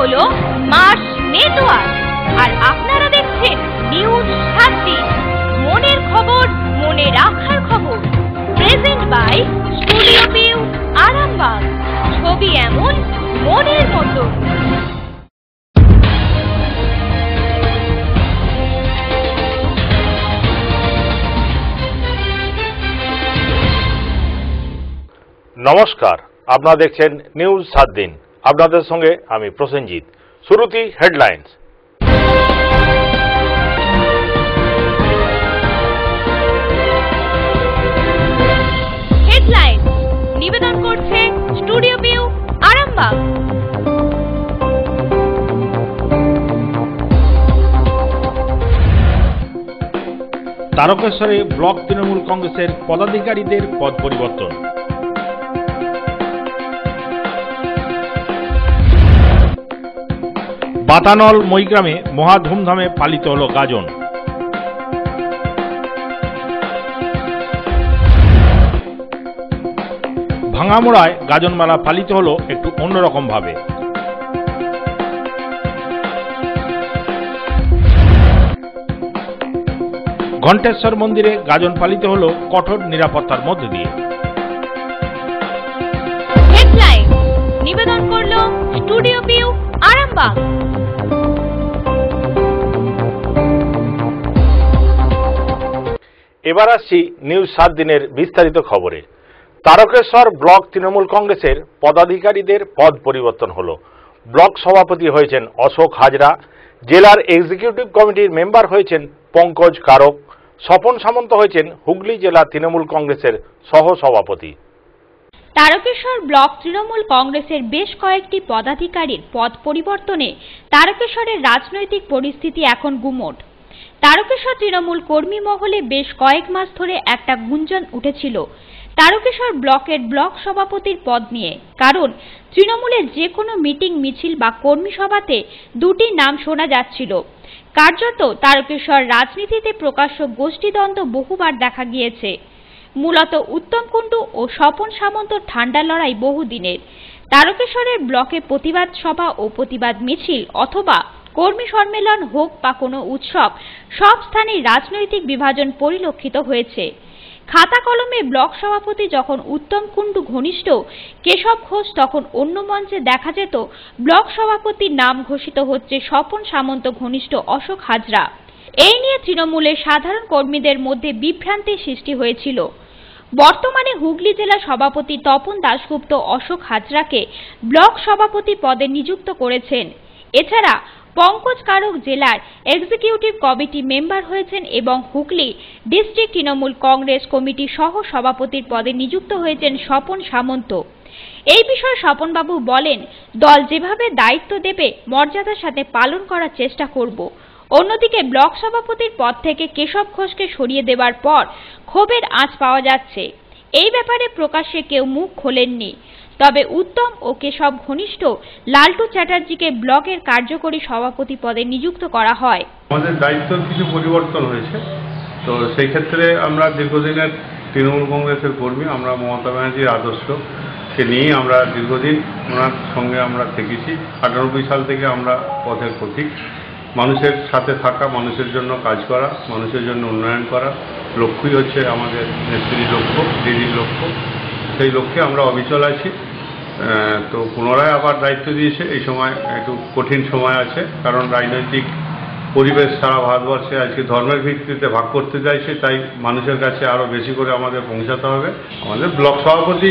হলো March network, আর আপনারা দেখছেন নিউজ 7 দিন। মনের খবর, মনে রাখার খবর। Present by studio view, Arambagh. ছবি এমন, মনের মতো। নমস্কার, আপনারা দেখছেন নিউজ 7 দিন। আপনাদের সঙ্গে আমি প্রসেনজিৎ। শুরুতেই হেডলাইন্স। নিবেদন করছে স্টুডিও ভিউ, আরামবাগ। তারকেশ্বরে ব্লক তৃণমূল কংগ্রেসের পদাধিকারীদের পদ পরিবর্তন। বাতানল মইগ্রামে মহা ধুমধামে পালিত হল গাজন। ভাঙামোড়ায় গাজন মেলা পালিত হল একটু অন্যরকম ভাবে। ঘণ্টেশ্বর মন্দিরে গাজন পালিত হল কঠোর নিরাপত্তার মধ্যে দিয়ে। হেডলাইন নিবেদন করলো স্টুডিও ভিউ, আরামবাগ। এবার আসছি নিউজ 7 দিনের বিস্তারিত খবরে। তারকেশ্বর ব্লক তৃণমূল কংগ্রেসের পদাধিকারীদের পদ পরিবর্তন হল। ব্লক সভাপতি হয়েছেন অশোক হাজরা, জেলার এক্সিকিউটিভ কমিটির মেম্বার হয়েছেন পঙ্কজ কারক, স্বপন সামন্ত হয়েছেন হুগলি জেলা তৃণমূল কংগ্রেসের সহ সভাপতি। তারকেশ্বর ব্লক তৃণমূল কংগ্রেসের বেশ কয়েকটি পদাধিকারীর পদ পরিবর্তনে তারকেশ্বরের রাজনৈতিক পরিস্থিতি এখন গুমোট। তারকেশ্বর তৃণমূল কর্মী মহলে বেশ কয়েক মাস ধরে একটা গুঞ্জন উঠেছিল তারকেশ্বর ব্লকের ব্লক সভাপতির পদ নিয়ে, কারণ তৃণমূলের যে কোনো মিটিং, মিছিল বা কর্মী সভাতে দুটি নাম শোনা যাচ্ছিল। কার্যত তারকেশ্বর রাজনীতিতে প্রকাশ্য গোষ্ঠীদ্বন্দ্ব বহুবার দেখা গিয়েছে। মূলত উত্তম কুণ্ডু ও স্বপন সামন্তর ঠান্ডা লড়াই বহুদিনের। তারকেশ্বরের ব্লকে প্রতিবাদ সভা ও প্রতিবাদ মিছিল অথবা কর্মী সম্মেলন হোক বা কোনো উৎসব, সব স্থানেই রাজনৈতিক বিভাজন পরিলক্ষিত হয়েছে। খাতা কলমে ব্লক সভাপতি যখন উত্তম কুণ্ডু ঘনিষ্ঠ কেশব ঘোষ, তখন অন্য মঞ্চে দেখা যেত ব্লক সভাপতির নাম ঘোষিত হচ্ছে স্বপন সামন্ত ঘনিষ্ঠ অশোক হাজরা। এই নিয়ে তৃণমূলের সাধারণ কর্মীদের মধ্যে বিভ্রান্তির সৃষ্টি হয়েছিল। বর্তমানে হুগলি জেলা সভাপতি তপন দাশগুপ্ত অশোক হাজরাকে ব্লক সভাপতি পদে নিযুক্ত করেছেন। এছাড়া পঙ্কজ কারক জেলার এক্সিকিউটিভ কমিটি মেম্বার হয়েছেন এবং হুগলি ডিস্ট্রিক্ট তৃণমূল কংগ্রেস কমিটি সহ সভাপতির পদে নিযুক্ত হয়েছেন স্বপন সামন্ত। এই বিষয়ে স্বপনবাবু বলেন, দল যেভাবে দায়িত্ব দেবে মর্যাদার সাথে পালন করার চেষ্টা করব। অন্যদিকে ব্লক সভাপতির পদ থেকে কেশব ঘোষকে সরিয়ে দেওয়ার পর ক্ষোভের আঁচ পাওয়া যাচ্ছে। এই ব্যাপারে প্রকাশ্যে কেউ মুখ খোলেননি, তবে উত্তম ও কেশব ঘনিষ্ঠ লালটু চ্যাটার্জিকে ব্লকের কার্যকরী সভাপতি পদে নিযুক্ত করা হয়। আমাদের দায়িত্বের কিছু পরিবর্তন হয়েছে, তো সেই ক্ষেত্রে আমরা দীর্ঘদিনের তৃণমূল কংগ্রেসের কর্মী, আমরা মমতা ব্যানার্জির আদর্শকে নিয়ে আমরা দীর্ঘদিন ওনার সঙ্গে আমরা থেকেছি। 98 সাল থেকে আমরা পথের প্রতীক। মানুষের সাথে থাকা, মানুষের জন্য কাজ করা, মানুষের জন্য উন্নয়ন করা লক্ষ্যই হচ্ছে আমাদের নেত্রীর লক্ষ্য, দিদির লক্ষ্য। সেই লক্ষ্যে আমরা অবিচল আছি। তো পুনরায় আবার দায়িত্ব দিয়েছে। এই সময় একটু কঠিন সময় আছে, কারণ রাজনৈতিক পরিবেশ সারা ভারতবর্ষে আজকে ধর্মের ভিত্তিতে ভাগ করতে চাইছে, তাই মানুষের কাছে আরও বেশি করে আমাদের পৌঁছাতে হবে। আমাদের ব্লক সভাপতি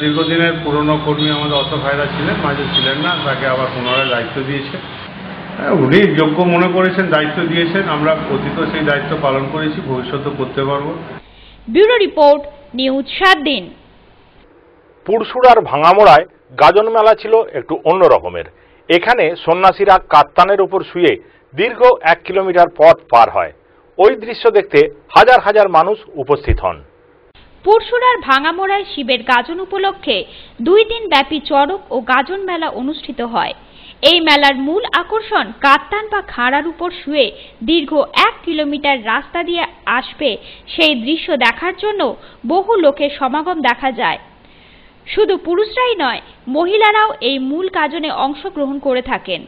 দীর্ঘদিনের পুরনো কর্মী আমাদের অশোক হাজরা ছিলেন, মাঝে ছিলেন না, তাকে আবার পুনরায় দায়িত্ব দিয়েছে। উনি যোগ্য মনে করেছেন, দায়িত্ব দিয়েছেন। আমরা অতীত সেই দায়িত্ব পালন করেছি, ভবিষ্যতে করতে পারবো। ব্যুরো রিপোর্ট, নিউজ 7 দিন। পুরসুরার ভাঙামোড়ায় গাজন মেলা ছিল একটু অন্য রকমের। এখানে সন্ন্যাসীরা কাত্তানের উপর শুয়ে দীর্ঘ 1 কিলোমিটার পথ পার হয়। ওই দৃশ্য দেখতে হাজার হাজার মানুষ উপস্থিত হন। পুরসুরার ভাঙামোড়ায় শিবের গাজন উপলক্ষে 2 দিন ব্যাপী চড়ক ও গাজন মেলা অনুষ্ঠিত হয়। এই মেলার মূল আকর্ষণ কাত্তান বা খাঁড়ার উপর শুয়ে দীর্ঘ 1 কিলোমিটার রাস্তা দিয়ে আসবে সেই দৃশ্য দেখার জন্য বহু লোকের সমাগম দেখা যায়। শুধু পুরুষরাই নয়, মহিলারাও এই মূল গাজনে অংশগ্রহণ করে থাকেন।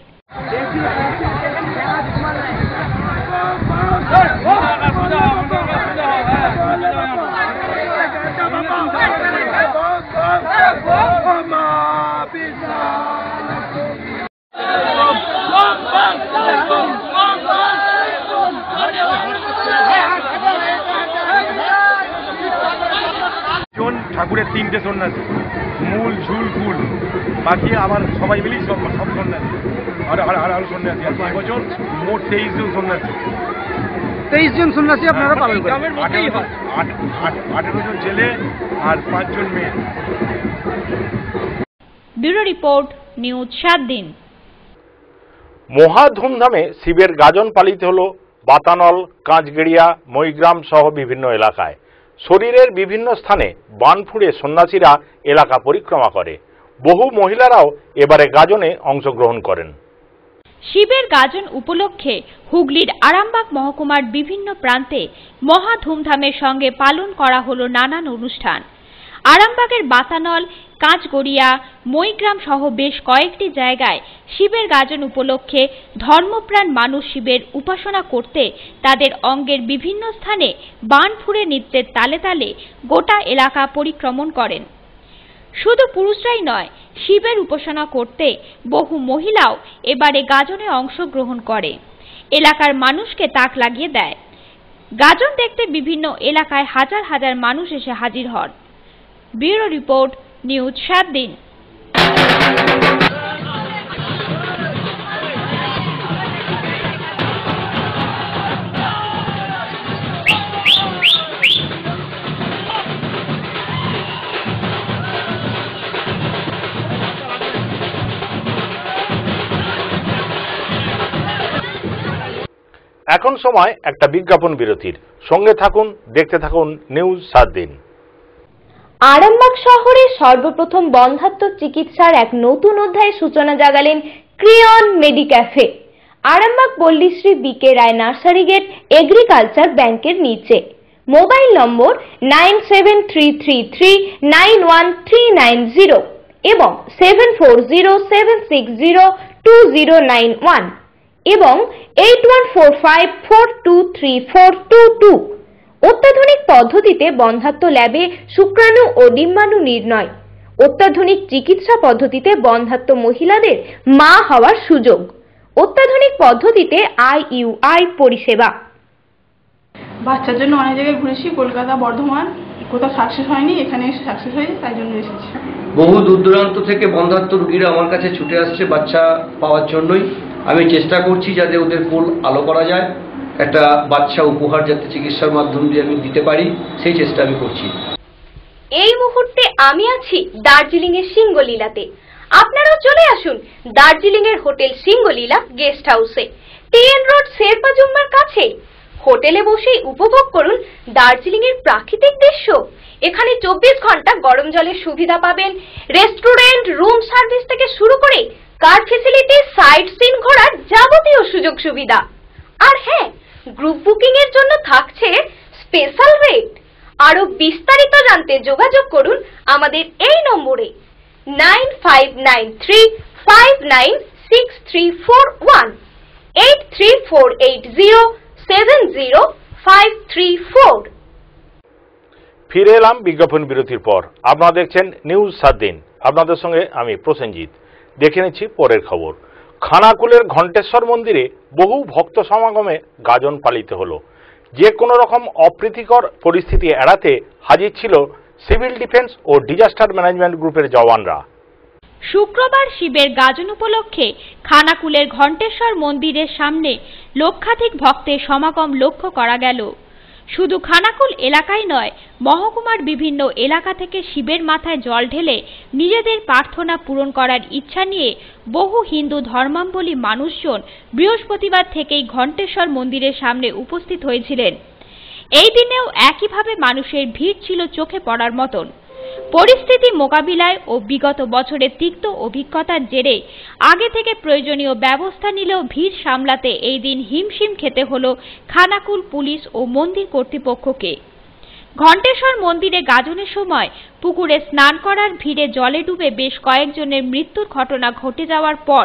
ঠাকুরের 3টে সন্ন্যাসী, মূল, ঝুল, কুল, বাকি আবার সবাই মিলেই সব সন্ন্যাসী আরো সন্ন্যাসী আছে। এবছর মোট 23 জন সন্ন্যাসী। 23 জন সন্ন্যাসী আপনারা পালন করেন? 18 জন ছেলে আর 5 জন মেয়ে। ব্যুরো রিপোর্ট, নিউজ 7 দিন। মহা ধুমধামে শিবের গাজন পালিত হল বাতানল, কাঁচগেড়িয়া, মইগ্রাম সহ বিভিন্ন এলাকায়। শরীরের বিভিন্ন স্থানে বান ফুঁড়ে সন্ন্যাসীরা এলাকা পরিক্রমা করে। বহু মহিলারাও এবারে গাজনে অংশগ্রহণ করেন। শিবের গাজন উপলক্ষে হুগলির আরামবাগ মহকুমার বিভিন্ন প্রান্তে মহা ধুমধামের সঙ্গে পালন করা হলো নানান অনুষ্ঠান। আরামবাগের বাতানল, কাঁচগড়িয়া, মইগ্রাম সহ বেশ কয়েকটি জায়গায় শিবের গাজন উপলক্ষে ধর্মপ্রাণ মানুষ শিবের উপাসনা করতে তাদের অঙ্গের বিভিন্ন স্থানে বান ফুঁড়ে নৃত্যের তালে তালে গোটা এলাকা পরিক্রমণ করেন। শুধু পুরুষরাই নয়, শিবের উপাসনা করতে বহু মহিলাও এবারে গাজনে অংশগ্রহণ করে এলাকার মানুষকে তাক লাগিয়ে দেয়। গাজন দেখতে বিভিন্ন এলাকায় হাজার হাজার মানুষ এসে হাজির হন। ব্যুরো রিপোর্ট, নিউজ 7 দিন। এখন সময় একটা বিজ্ঞাপন বিরতির। সঙ্গে থাকুন, দেখতে থাকুন নিউজ 7 দিন। আরামবাগ শহরে সর্বপ্রথম বন্ধ্যাত্ব চিকিৎসার এক নতুন অধ্যায়ের সূচনা জাগালেন ক্রিয়ন মেডিক্যাফে। আরামবাগ পল্লীশ্রী বিকে রায় নার্সারি গেট, এগ্রিকালচার ব্যাংকের নিচে। মোবাইল নম্বর 9733391390 এবং 7407602091 এবং 8145423422। অত্যাধুনিক পদ্ধতিতে বন্ধ্যাত্ব ল্যাবে শুক্রাণু ও ডিম্বাণু নির্ণয়। অত্যাধুনিক চিকিৎসা পদ্ধতিতে বন্ধ্যাত্ব মহিলাদের মা হওয়ার সুযোগ। অত্যাধুনিক পদ্ধতিতে IUI পরিষেবা। বাচ্চার জন্য অনেক জায়গায় ঘুরেছি, কলকাতা, বর্ধমান, কোথাও সাকসেস হয়নি, এখানে সাকসেস হয়েছে, তাই জন্য এসেছি। বহু দূর দূরান্ত থেকে বন্ধ্যাত্ব রোগীরা আমার কাছে ছুটে আসছে বাচ্চা পাওয়ার জন্যই। আমি চেষ্টা করছি যাতে ওদের কোল আলো করা যায়, একটা বাচ্চা উপহার যাতে চিকিৎসার মাধ্যম দিয়ে আমি দিতে পারি, সেই চেষ্টা আমি করছি। এই মুহূর্তে আমি আছি দার্জিলিং এর সিঙ্গলীলাতে। আপনারাও চলে আসুন দার্জিলিং এর হোটেল সিঙ্গলীলা গেস্ট হাউসে, TN রোড, শেরপা জুম্মার কাছে। হোটেলে বসেই উপভোগ করুন দার্জিলিং এর প্রাকৃতিক দৃশ্য। এখানে 24 ঘন্টা গরম জলের সুবিধা পাবেন। রেস্টুরেন্ট, রুম সার্ভিস থেকে শুরু করে কার ফ্যাসিলিটি, সাইট সিন ঘোরার যাবতীয় সুযোগ সুবিধা। আর হ্যাঁ, গ্রুপ বুকিং এর জন্য থাকছে স্পেশাল রেট। আরো বিস্তারিত জানতে যোগাযোগ করুন আমাদের এই নম্বরে 9593596341 8348070534। ফিরে এলাম বিজ্ঞাপন বিরতির পর। আপনারা দেখছেন নিউজ 7 দিন। আপনাদের সঙ্গে আমি প্রসেনজিৎ। দেখে নিচ্ছি পরের খবর। খানাকুলের ঘণ্টেশ্বর মন্দিরে বহু ভক্ত সমাগমে গাজন পালিত হলো। যে কোনো রকম অপ্রীতিকর পরিস্থিতি এড়াতে হাজির ছিল সিভিল ডিফেন্স ও ডিজাস্টার ম্যানেজমেন্ট গ্রুপের জওয়ানরা। শুক্রবার শিবের গাজন উপলক্ষে খানাকুলের ঘণ্টেশ্বর মন্দিরের সামনে লক্ষাধিক ভক্তের সমাগম লক্ষ্য করা গেল। শুধু খানাকুল এলাকায় নয়, মহকুমার বিভিন্ন এলাকা থেকে শিবের মাথায় জল ঢেলে নিজেদের প্রার্থনা পূরণ করার ইচ্ছা নিয়ে বহু হিন্দু ধর্মাবলম্বী মানুষজন বৃহস্পতিবার থেকেই ঘণ্টেশ্বর মন্দিরের সামনে উপস্থিত হয়েছিলেন। এই দিনেও একইভাবে মানুষের ভিড় ছিল চোখে পড়ার মতন। পরিস্থিতি মোকাবিলায় ও বিগত বছরের তিক্ত অভিজ্ঞতার জেরে আগে থেকে প্রয়োজনীয় ব্যবস্থা নিলেও ভিড় সামলাতে এই দিন হিমশিম খেতে হলো খানাকুল পুলিশ ও মন্দির কর্তৃপক্ষকে। ঘণ্টেশ্বর মন্দিরে গাজনের সময় পুকুরে স্নান করার ভিড়ে জলে ডুবে বেশ কয়েকজনের মৃত্যুর ঘটনা ঘটে যাওয়ার পর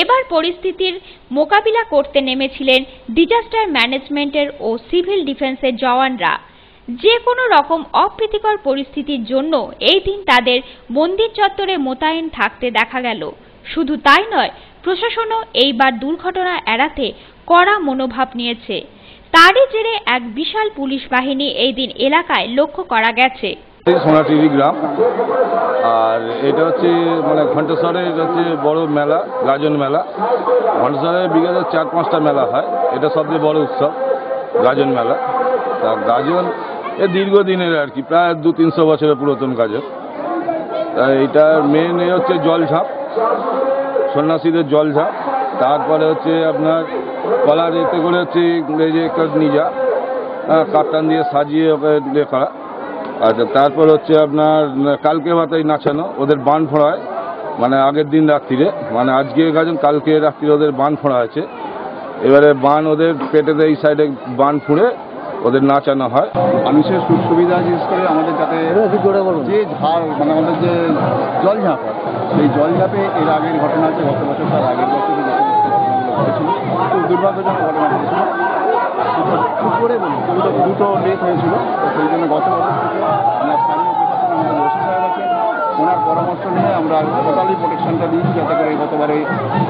এবার পরিস্থিতির মোকাবিলা করতে নেমেছিলেন ডিজাস্টার ম্যানেজমেন্টের ও সিভিল ডিফেন্সের জওয়ানরা। যে কোনো রকম অপ্রীতিকর পরিস্থিতির জন্য এই দিন তাদের মন্দির চত্বরে মোতায়েন থাকতে দেখা গেল। শুধু তাই নয়, প্রশাসনও এইবার দুর্ঘটনা এড়াতে কড়া মনোভাব নিয়েছে। তারই জেরে এক বিশাল পুলিশ বাহিনী এই দিন এলাকায় লক্ষ্য করা গেছে। সোনাটিভি গ্রাম, আর এটা হচ্ছে মানে ঘণ্টেশ্বরের হচ্ছে বড় মেলা, গাজন মেলা। ঘণ্টেশ্বরে বিগত 4-5টা মেলা হয়, এটা সবচেয়ে বড় উৎসব গাজন মেলা। তা গাজন এ দীর্ঘদিনের আর কি, প্রায় 200-300 বছরের পুরাতন গাজন। তা এইটার মেন হচ্ছে জলঝাঁপ, সন্ন্যাসীদের জলঝাঁপ। তারপরে হচ্ছে আপনার কলার এতে করে হচ্ছে এই যে নিজা কাপ্তান দিয়ে সাজিয়ে ওকে করা। আচ্ছা, তারপর হচ্ছে আপনার কালকে মাথায় নাচানো, ওদের বান ফোড়ায়, মানে আগের দিন রাত্রিরে, মানে আজকে গাজন কালকে রাত্রিরে ওদের বান ফোড়া আছে। এবারে বান ওদের পেটেতে এই সাইডে বান ফুঁড়ে ওদের নাচানো হয়। মানুষের সুখ সুবিধা বিশেষ করে আমাদের যাতে যে ঝাড় মানে আমাদের যে জলঝাঁপ হয়, সেই জলঝাঁপে এর আগের ঘটনা আছে, গত বছর তার আগের বছর হয়েছিল, খুব দুর্ভাগ্যজনক ঘটনা ঘটেছিল। খুব করে বলি দুটো ডেথ হয়েছিল। তো সেই জন্য গত বছর থেকে আমরা স্থানীয় প্রশাসন আমাদের ওসি সাহেব আছে, ওনার পরামর্শ নিয়ে আমরা টোটালি প্রোটেকশনটা দিয়েছি, যাতে করে গতবারে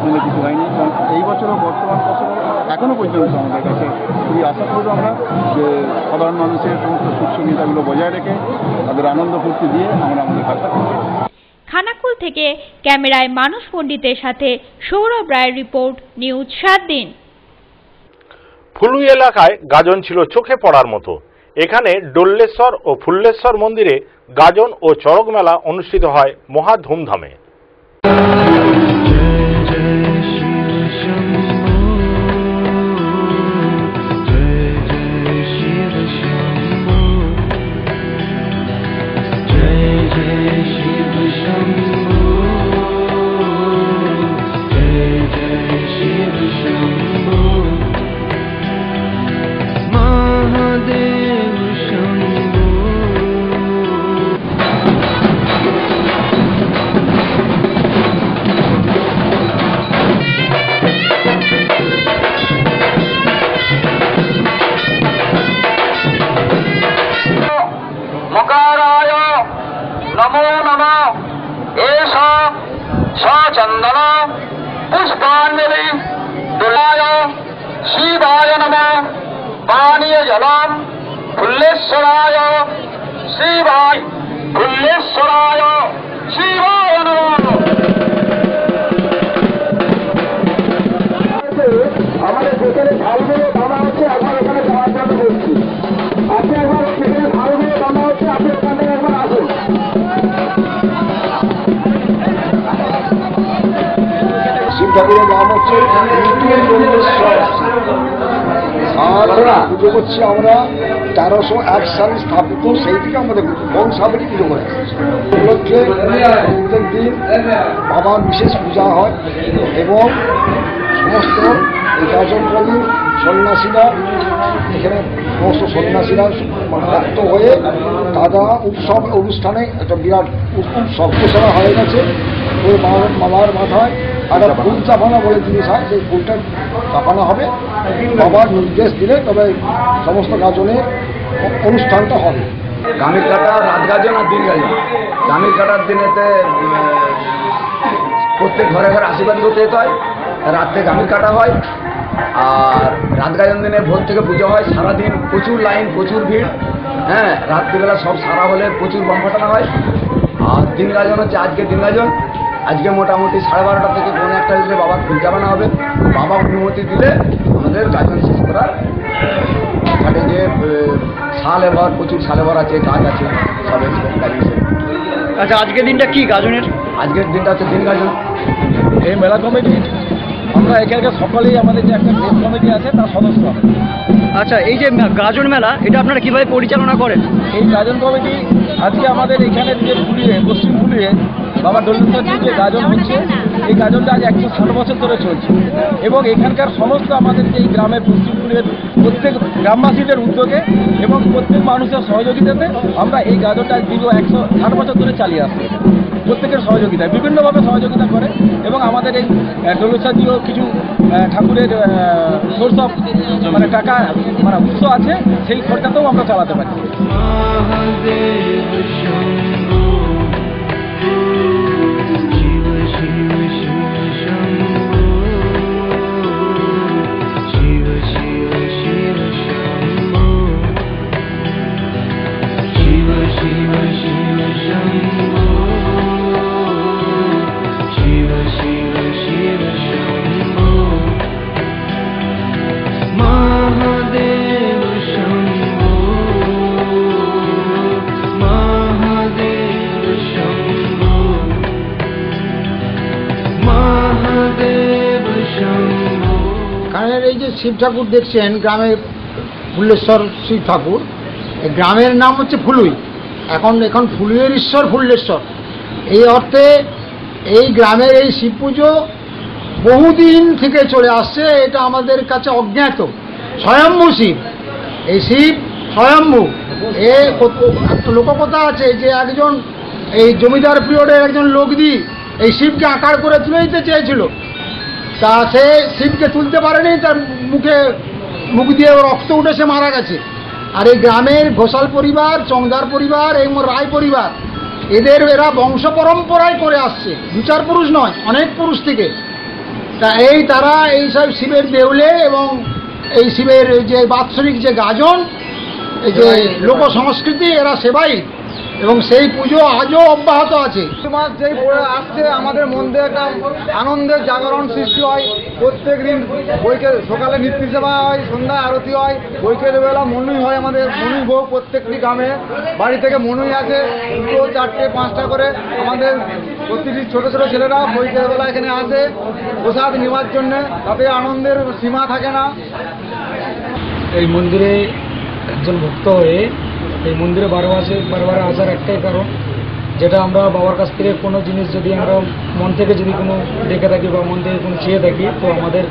কোনো কিছু হয়নি। এবং এই বছরও বর্তমান বছরও এখনও পর্যন্ত আমাদের কাছে খুবই আশা করবো আমরা যে সাধারণ মানুষের সমস্ত সুখ সুবিধাগুলো বজায় রেখে তাদের আনন্দ ফুর্তি দিয়ে আমরা আমাদের কাজটা করব। খানাকুল থেকে ক্যামেরায় মানস পণ্ডিতের সাথে সৌরভ রায়ের রিপোর্ট, নিউজ 7 দিন। ফুলুই এলাকায় গাজন ছিল চোখে পড়ার মতো। এখানে ডল্লেশ্বর ও ফুল্লেশ্বর মন্দিরে গাজন ও চড়ক মেলা অনুষ্ঠিত হয় মহা ধুমধামে। नमो नमः एष सचंदन पुष्पांजलि दुलाय शिवाय नमः पानीय जलम फुल्लेश्वराय शिवाय फुल्लेश्वराय शिवाय नमः। আমাদের যেখানে ঝালগুলো বাঁধা হচ্ছে এখন এখানে যাওয়ার জন্য বলছি, আপনি একবার সেখানে ঝালগুলো বাঁধা হচ্ছে, আপনি ওখানে একবার আসুন। শিব ঠাকুরের নাম হচ্ছে পুজো করছি আমরা 1301 সালে স্থাপিত, সেই থেকে আমাদের বংশাবলী পুজো করে উপলক্ষে প্রত্যেক দিন বাবার বিশেষ পূজা হয় এবং সমস্ত গাজনকালী সন্ন্যাসীরা এখানে সমস্ত সন্ন্যাসীরা ভক্ত হয়ে দাদা উৎসব অনুষ্ঠানে একটা বিরাট উৎসব ঘোষণা হয়ে গেছে। ওই বাবার মাথায় একটা ফুল চাপানা বলে জিনিস হয়, সেই ফুলটা চাপানো হবে। বাবার নির্দেশ দিলে তবে সমস্ত গাজনের অনুষ্ঠানটা হবে। গামির কাটা রাত গাজন আর দিন গাজন। গামির কাটার দিনেতে প্রত্যেক ঘরে ঘরে আশীর্বাদ করতে যেতে হয়, রাত্রে গামির কাটা হয়। আর রাত গাজন দিনে ভোর থেকে পুজো হয়, সারাদিন প্রচুর লাইন, প্রচুর ভিড়। হ্যাঁ, রাত্রিবেলা সব সারা হলে প্রচুর বম ফাটানো হয়। আর দিন গাজন হচ্ছে আজকে দিন গাজন, আজকে মোটামুটি 12:30 থেকে 1:30 ভিতরে বাবার ফুল চাপানো হবে। বাবা অনুমতি দিলে আমাদের গাজন শেষ করার ঘাটে যে সালেবর, প্রচুর সালেবর আছে, কাজ আছে, সব গাড়ি। আচ্ছা, আজকের দিনটা কি গাজনের? আজকের দিনটা হচ্ছে দিন গাজন। এই মেলা কমিটি আমরা এখানকার সকলেই আমাদের যে একটা মেন কমিটি আছে তার সদস্য। আচ্ছা, এই যে গাজন মেলা, এটা আপনারা কিভাবে পরিচালনা করেন? এই গাজন কমিটি আজকে আমাদের এখানে যে ফুলিয়ে, পশ্চিম ফুলিয়ে বাবা দোলেশ্বরজির যে গাজন হচ্ছে, এই গাজনটা আজ 160 বছর ধরে চলছে এবং এখানকার সমস্ত আমাদের যে গ্রামের পশ্চিমপুরের প্রত্যেক গ্রামবাসীদের উদ্যোগে এবং প্রত্যেক মানুষের সহযোগিতাতে আমরা এই গাজনটা দীর্ঘ 160 বছর ধরে চালিয়ে আসছি। প্রত্যেকের সহযোগিতায় বিভিন্নভাবে সহযোগিতা করে এবং আমাদের এই দোলেশ্বরজিও কিছু ঠাকুরের সোর্স অফ মানে টাকা মানে উৎস আছে, সেই খরচাতেও আমরা চালাতে পারি। কারণ এই যে শিব ঠাকুর দেখছেন গ্রামের ফুল্লেশ্বর শিব ঠাকুর, এই গ্রামের নাম হচ্ছে ফুলুই, এখন ফুলুইয়ের ঈশ্বর ফুল্লেশ্বর। এই অর্থে এই গ্রামের এই শিব পুজো বহুদিন থেকে চলে আসছে, এটা আমাদের কাছে অজ্ঞাত। স্বয়ম্ভু শিব, এই শিব স্বয়ম্ভু। একটা লোককথা আছে যে একজন এই জমিদার পিরিয়ডের একজন লোকদি এই শিবকে আকার করে তুলে দিতে চেয়েছিল, তা সে শিবকে তুলতে পারেনি, তার মুখ দিয়ে রক্ত উঠে সে মারা গেছে। আর এই গ্রামের ঘোষাল পরিবার, চংদার পরিবার এবং রায় পরিবার এরা বংশ পরম্পরায় করে আসছে, 2-4 পুরুষ নয়, অনেক পুরুষ থেকে। তা তারা এইসব শিবের দেউলে এবং এই শিবের যে বাৎসরিক যে গাজন, এই যে লোক সংস্কৃতি, এরা সেবাই এবং সেই পুজো আজও অব্যাহত আছে। মাস যেই পড়ে আসছে আমাদের মধ্যে একটা আনন্দের জাগরণ সৃষ্টি হয়। প্রত্যেক দিন সকালে নিত্য সেবা হয়, সন্ধ্যায় আরতি হয়, বৈকেল বেলা মনুই হয়। আমাদের মনুই ভোগ প্রত্যেকটি গ্রামে বাড়ি থেকে মনুই আসে, 2, 4, 5টা করে আমাদের প্রতিটি ছোট ছোট ছেলেরা বৈকেল বেলা এখানে আসে প্রসাদ নেওয়ার জন্য, তাতে আনন্দের সীমা থাকে না। এই মন্দিরে একজন ভক্ত হয়ে এই মন্দিরে বারবার আসার একটাই কারণ, যেটা আমরা বাবার কাছ থেকে কোনো জিনিস যদি আমরা মন থেকে যদি কোনো দেখে থাকি বা মন থেকে কোনো চেয়ে থাকি, তো আমাদের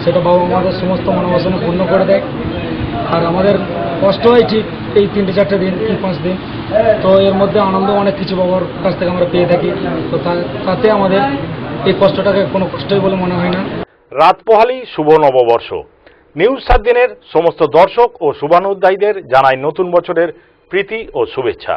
সেটা বাবা আমাদের সমস্ত মনোবাসনা পূর্ণ করে দেয়। আর আমাদের কষ্ট হয় ঠিক এই 3-4 দিন কি 5 দিন, তো এর মধ্যে আনন্দ অনেক কিছু বাবার কাছ থেকে আমরা পেয়ে থাকি, তো তাতে আমাদের এই কষ্টটাকে কোনো কষ্টই বলে মনে হয় না। রাত পোহালি শুভ নববর্ষ। নিউজ 7 দিনের সমস্ত দর্শক ও শুভানুধ্যায়ীদের জানাই নতুন বছরের প্রীতি ও শুভেচ্ছা।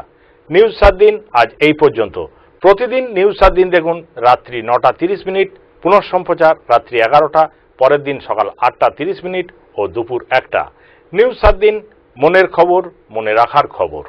নিউজ 7 দিন আজ এই পর্যন্ত। প্রতিদিন নিউজ 7 দিন দেখুন রাত্রি 9:30, পুনঃ সম্প্রচার রাত্রি 11টা, পরের দিন সকাল 8:30 ও দুপুর 1টা। নিউজ 7 দিন, মনের খবর, মনে রাখার খবর।